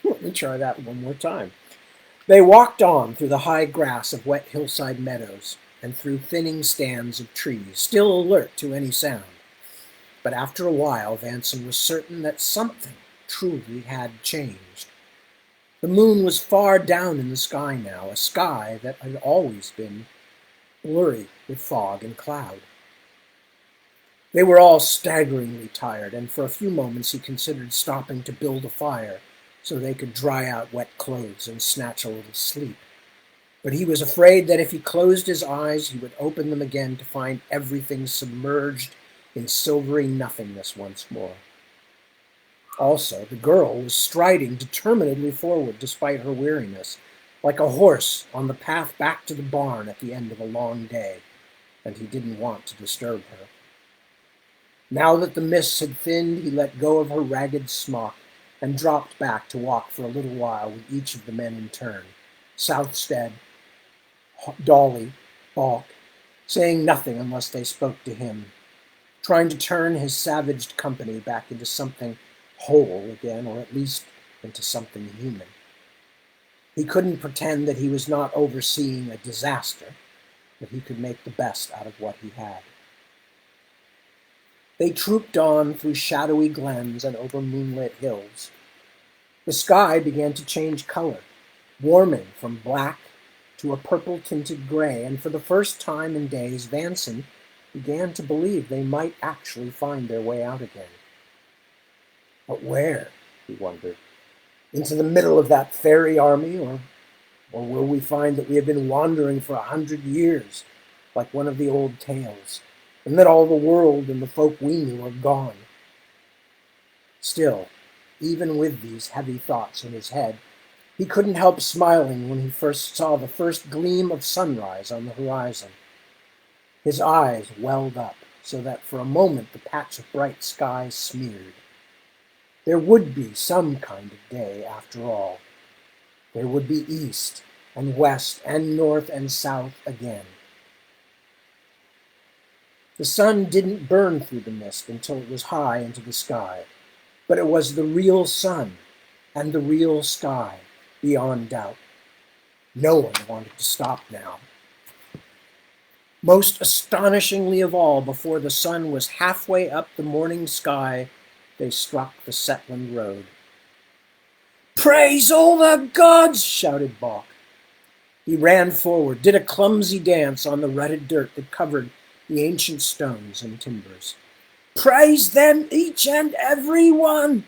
Let me try that one more time. They walked on through the high grass of wet hillside meadows and through thinning stands of trees, still alert to any sound. But after a while, Vanson was certain that something truly had changed. The moon was far down in the sky now, a sky that had always been blurry with fog and cloud. They were all staggeringly tired, and for a few moments he considered stopping to build a fire so they could dry out wet clothes and snatch a little sleep. But he was afraid that if he closed his eyes, he would open them again to find everything submerged in silvery nothingness once more. Also, the girl was striding determinedly forward despite her weariness, like a horse on the path back to the barn at the end of a long day, and he didn't want to disturb her. Now that the mists had thinned, he let go of her ragged smock and dropped back to walk for a little while with each of the men in turn, Southstead, Dolly, Balk, saying nothing unless they spoke to him, trying to turn his savaged company back into something whole again, or at least into something human. He couldn't pretend that he was not overseeing a disaster, but he could make the best out of what he had. They trooped on through shadowy glens and over moonlit hills. The sky began to change color, warming from black to a purple-tinted gray, and for the first time in days, Vanson began to believe they might actually find their way out again. But where, he wondered? Into the middle of that fairy army, or will we find that we have been wandering for 100 years, like one of the old tales, and that all the world and the folk we knew are gone? Still, even with these heavy thoughts in his head, he couldn't help smiling when he first saw the first gleam of sunrise on the horizon. His eyes welled up so that for a moment the patch of bright sky smeared. There would be some kind of day after all. There would be east and west and north and south again. The sun didn't burn through the mist until it was high into the sky, but it was the real sun and the real sky, beyond doubt. No one wanted to stop now. Most astonishingly of all, before the sun was halfway up the morning sky, they struck the Setland road. "Praise all the gods!" shouted Balk. He ran forward, did a clumsy dance on the rutted dirt that covered the ancient stones and timbers. "Praise them, each and every one!"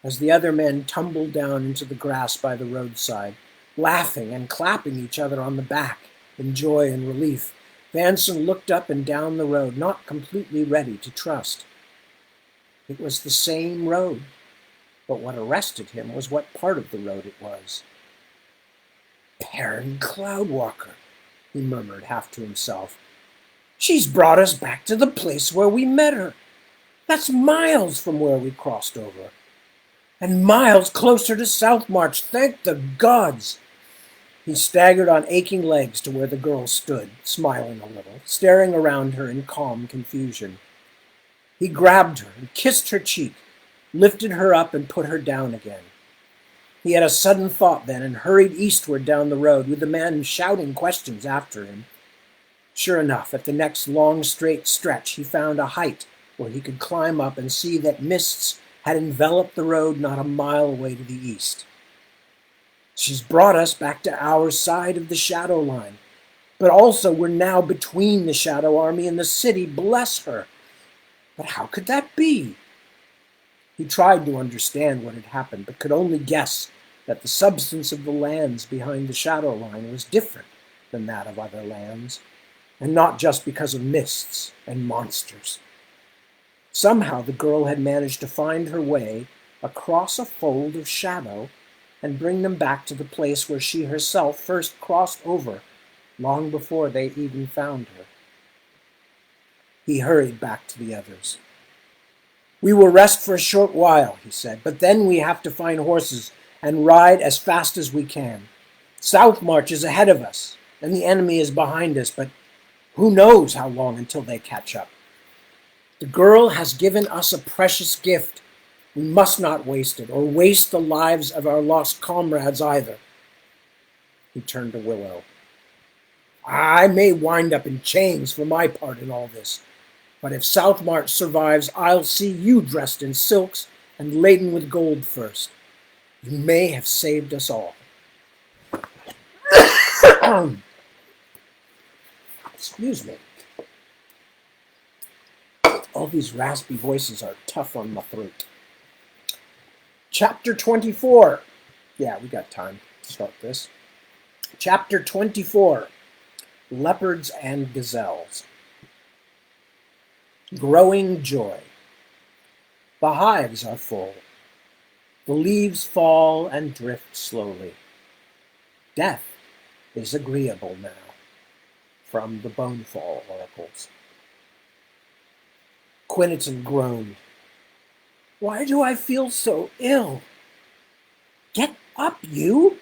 As the other men tumbled down into the grass by the roadside, laughing and clapping each other on the back in joy and relief, Vanson looked up and down the road, not completely ready to trust. It was the same road, but what arrested him was what part of the road it was. "Perrin Cloudwalker," he murmured half to himself. "She's brought us back to the place where we met her. That's miles from where we crossed over. And miles closer to Southmarch, thank the gods!" He staggered on aching legs to where the girl stood, smiling a little, staring around her in calm confusion. He grabbed her and kissed her cheek, lifted her up and put her down again. He had a sudden thought then and hurried eastward down the road with the man shouting questions after him. Sure enough, at the next long straight stretch he found a height where he could climb up and see that mists had enveloped the road not a mile away to the east. She's brought us back to our side of the shadow line, but also we're now between the Shadow Army and the city. Bless her. But how could that be? He tried to understand what had happened, but could only guess that the substance of the lands behind the shadow line was different than that of other lands, and not just because of mists and monsters. Somehow the girl had managed to find her way across a fold of shadow and bring them back to the place where she herself first crossed over, long before they even found her. He hurried back to the others. "We will rest for a short while," he said, "but then we have to find horses and ride as fast as we can. Shadowmarch is ahead of us, and the enemy is behind us, but who knows how long until they catch up. The girl has given us a precious gift. We must not waste it, or waste the lives of our lost comrades either." He turned to Willow. "I may wind up in chains for my part in all this, but if Shadowmarch survives, I'll see you dressed in silks and laden with gold first. You may have saved us all." Excuse me. All these raspy voices are tough on my throat. Chapter 24. Yeah, we got time to start this. Chapter 24. Leopards and Gazelles. Growing joy. The hives are full. The leaves fall and drift slowly. Death is agreeable now. From the Bonefall Oracles. Quiniton groaned. "Why do I feel so ill?" "Get up, you!"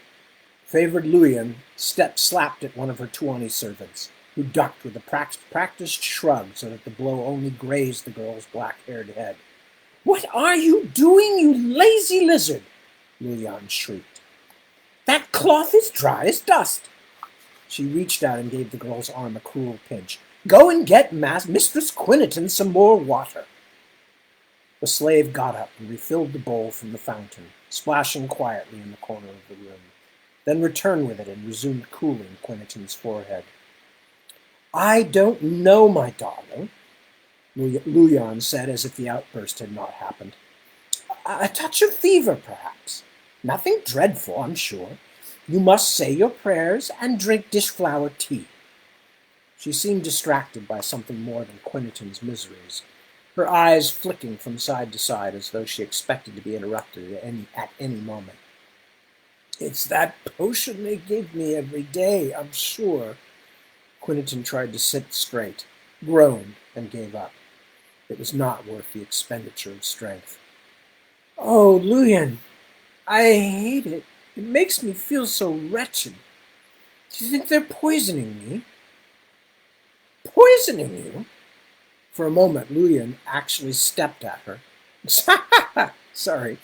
Favored Luyan slapped at one of her Tuani servants, who ducked with a practiced shrug so that the blow only grazed the girl's black-haired head. "What are you doing, you lazy lizard?" Luyan shrieked. "That cloth is dry as dust." She reached out and gave the girl's arm a cruel pinch. "Go and get Mistress Quiniton some more water." The slave got up and refilled the bowl from the fountain, splashing quietly in the corner of the room, then returned with it and resumed cooling Quiniton's forehead. "I don't know, my darling," Luyan said as if the outburst had not happened. "A touch of fever, perhaps. Nothing dreadful, I'm sure. You must say your prayers and drink dishflower tea." She seemed distracted by something more than Quiniton's miseries, her eyes flicking from side to side as though she expected to be interrupted at any moment. "It's that potion they give me every day, I'm sure." Quiniton tried to sit straight, groaned, and gave up. It was not worth the expenditure of strength. "Oh, Luyan, I hate it. It makes me feel so wretched. Do you think they're poisoning me?" "Poisoning you?" For a moment, Luyan actually stepped at her. Sorry.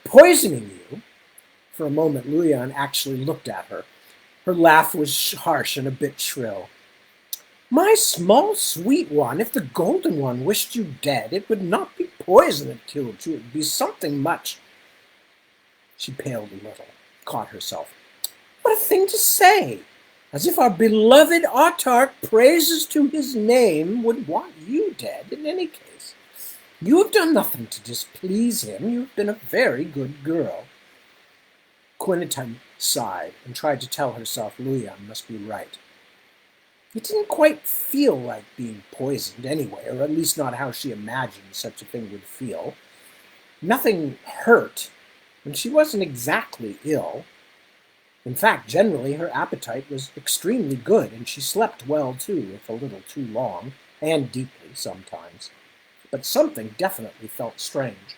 "Poisoning you?" For a moment, Luyan actually looked at her. Her laugh was harsh and a bit shrill. "My small sweet one, if the Golden One wished you dead, it would not be poison that killed you. It would be something much—" She paled a little, caught herself. "What a thing to say! As if our beloved autarch, praises to his name, would want you dead in any case. You have done nothing to displease him. You have been a very good girl." Quiniton sighed and tried to tell herself Luyan must be right. It didn't quite feel like being poisoned anyway, or at least not how she imagined such a thing would feel. Nothing hurt, and she wasn't exactly ill. In fact, generally her appetite was extremely good, and she slept well too, if a little too long, and deeply sometimes. But something definitely felt strange.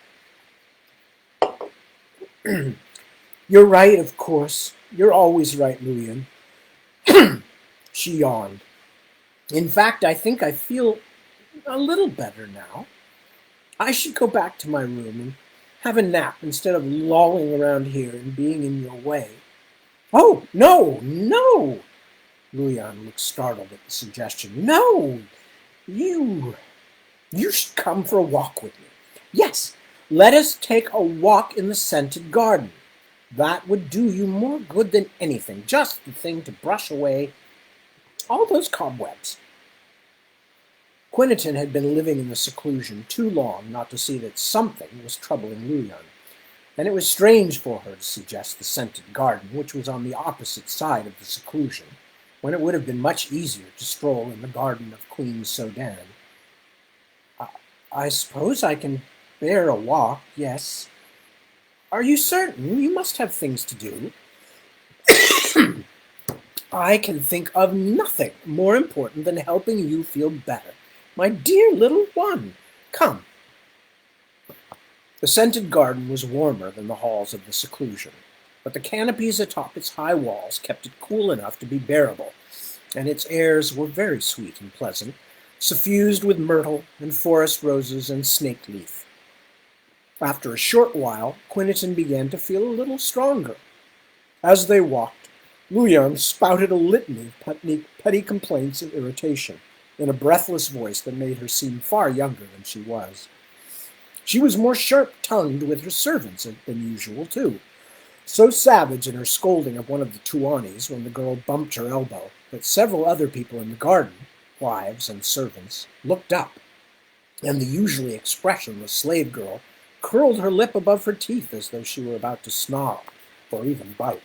"You're right, of course. You're always right, Luyan." She yawned. "In fact, I think I feel a little better now. I should go back to my room and have a nap instead of lolling around here and being in your way." "Oh, no, no!" Luyan looked startled at the suggestion. "No! You should come for a walk with me. Yes, Let us take a walk in the scented garden. That would do you more good than anything. Just the thing to brush away all those cobwebs. Quiniton had been living in the seclusion too long not to see that something was troubling Luyan, and it was strange for her to suggest the scented garden, which was on the opposite side of the seclusion, when it would have been much easier to stroll in the garden of Queen Sodan. I suppose I can bear a walk, yes. Are you certain? You must have things to do. I can think of nothing more important than helping you feel better. My dear little one, come. The scented garden was warmer than the halls of the seclusion, but the canopies atop its high walls kept it cool enough to be bearable, and its airs were very sweet and pleasant, suffused with myrtle and forest roses and snake leaf. After a short while, Quiniton began to feel a little stronger. As they walked, Luyan spouted a litany of petty complaints and irritation, in a breathless voice that made her seem far younger than she was. She was more sharp-tongued with her servants than usual, too, so savage in her scolding of one of the Tuanis when the girl bumped her elbow that several other people in the garden, wives and servants, looked up, and the usually expressionless slave girl curled her lip above her teeth as though she were about to snarl or even bite.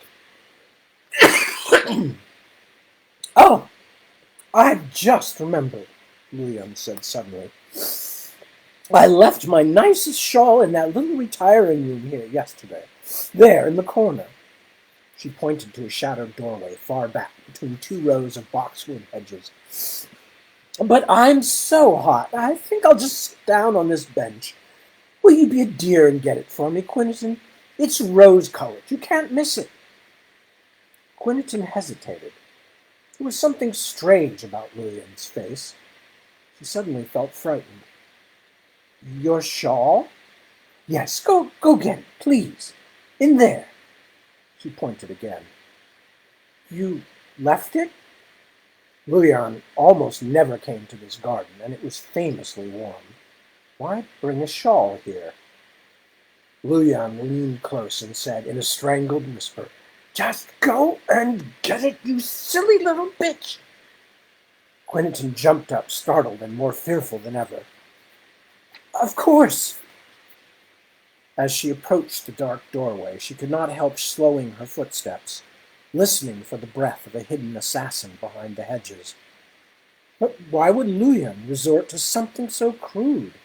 Oh, I've just remembered, Luyan said suddenly. I left my nicest shawl in that little retiring room here yesterday. There, in the corner. She pointed to a shadowed doorway far back between two rows of boxwood hedges. But I'm so hot, I think I'll just sit down on this bench. Will you be a dear and get it for me, Quiniton? It's rose-colored. You can't miss it. Quiniton hesitated. There was something strange about Luyan's face. She suddenly felt frightened. Your shawl? Yes, go get it, please. In there. She pointed again. You left it? Luyan almost never came to this garden, and it was famously warm. Why bring a shawl here? Luyan leaned close and said in a strangled whisper, Just go and get it, you silly little bitch. Quiniton jumped up, startled and more fearful than ever. Of course. As she approached the dark doorway, she could not help slowing her footsteps, listening for the breath of a hidden assassin behind the hedges. But why would Luyan resort to something so crude?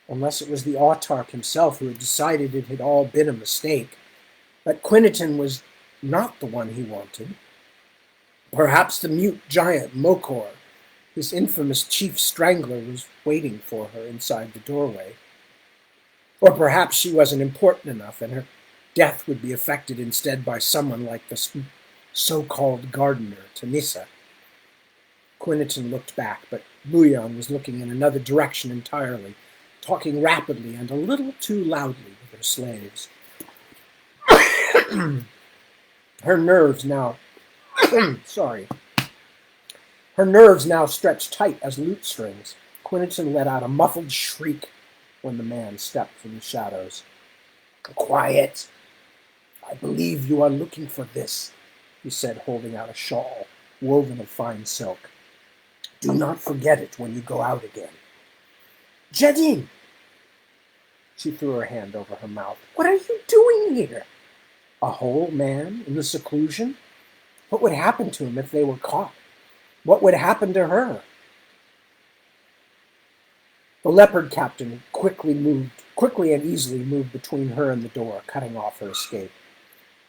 Unless it was the autarch himself who had decided it had all been a mistake, that Quiniton was not the one he wanted. Perhaps the mute giant Mokor, his infamous chief strangler, was waiting for her inside the doorway. Or perhaps she wasn't important enough, and her death would be effected instead by someone like the so-called gardener, Tanissa. Quiniton looked back, but Luyan was looking in another direction entirely, talking rapidly and a little too loudly with her slaves. Her nerves now stretched tight as lute strings. Quiniton let out a muffled shriek when the man stepped from the shadows. Quiet! I believe you are looking for this, he said, holding out a shawl woven of fine silk. Do not forget it when you go out again. Jedin! She threw her hand over her mouth. What are you doing here? A whole man in the seclusion? What would happen to him if they were caught? What would happen to her? The leopard captain quickly and easily moved between her and the door, cutting off her escape.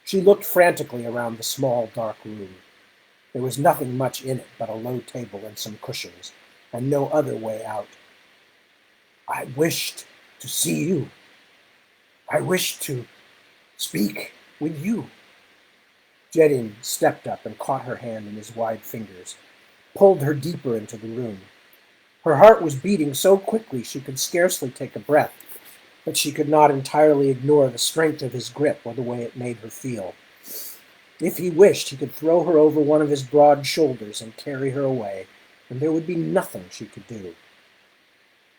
She looked frantically around the small, dark room. There was nothing much in it but a low table and some cushions, and no other way out. I wished to see you. I wished to speak with you. Jedin stepped up and caught her hand in his wide fingers, pulled her deeper into the room. Her heart was beating so quickly she could scarcely take a breath, but she could not entirely ignore the strength of his grip or the way it made her feel. If he wished, he could throw her over one of his broad shoulders and carry her away, and there would be nothing she could do.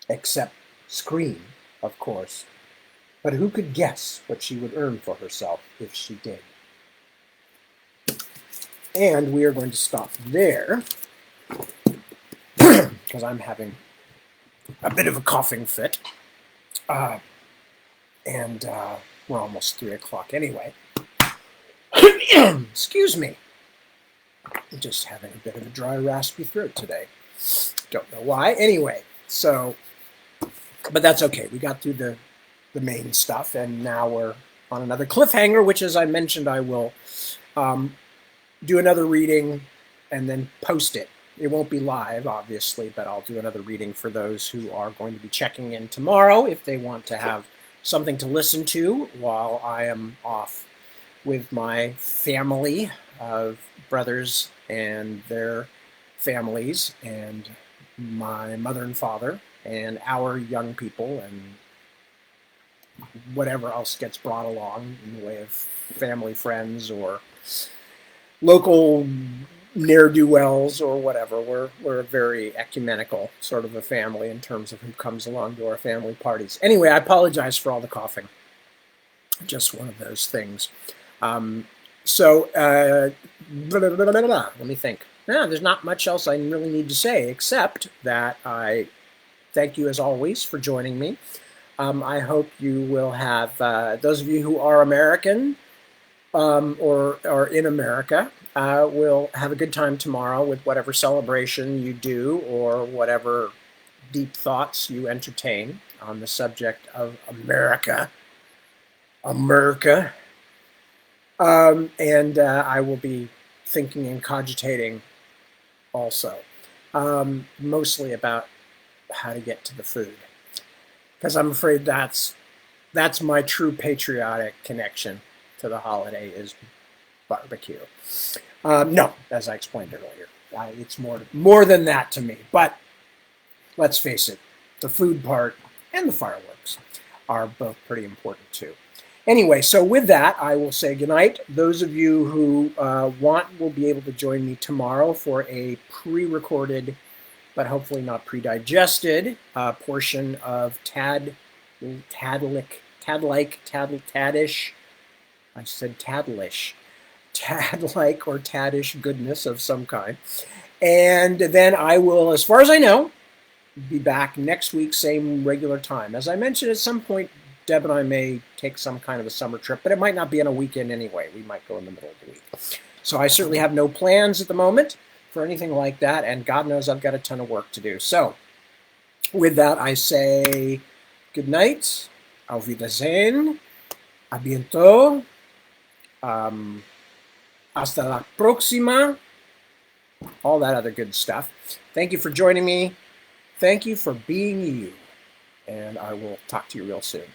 Except scream, of course. But who could guess what she would earn for herself if she did? And we are going to stop there because I'm having a bit of a coughing fit. And we're almost 3 o'clock anyway. Excuse me. I'm just having a bit of a dry, raspy throat today. Don't know why. Anyway, so, but that's okay. We got through the main stuff, and now we're on another cliffhanger, which, as I mentioned, I will do another reading and then post it. It won't be live, obviously, but I'll do another reading for those who are going to be checking in tomorrow if they want to have something to listen to while I am off with my family of brothers and their families and my mother and father and our young people and whatever else gets brought along in the way of family, friends, or local ne'er-do-wells or whatever. We're a very ecumenical sort of a family in terms of who comes along to our family parties. Anyway, I apologize for all the coughing. Just one of those things. Let me think. No, there's not much else I really need to say except that I thank you as always for joining me. I hope you will have, those of you who are American or are in America, will have a good time tomorrow with whatever celebration you do or whatever deep thoughts you entertain on the subject of America. And I will be thinking and cogitating also, mostly about how to get to the food, because I'm afraid that's my true patriotic connection to the holiday is barbecue. No, as I explained earlier, it's more than that to me. But let's face it, the food part and the fireworks are both pretty important too. Anyway, so with that, I will say goodnight. Those of you who want will be able to join me tomorrow for a pre-recorded, but hopefully not pre-digested, portion of Tadish. I said Tadlish. Tad-like or Tadish goodness of some kind. And then I will, as far as I know, be back next week, same regular time. As I mentioned, at some point, Deb and I may take some kind of a summer trip, but it might not be on a weekend anyway. We might go in the middle of the week. So I certainly have no plans at the moment for anything like that, and God knows I've got a ton of work to do. So with that, I say good night, auf Wiedersehen, a bientôt, hasta la próxima, all that other good stuff. Thank you for joining me. Thank you for being you, and I will talk to you real soon.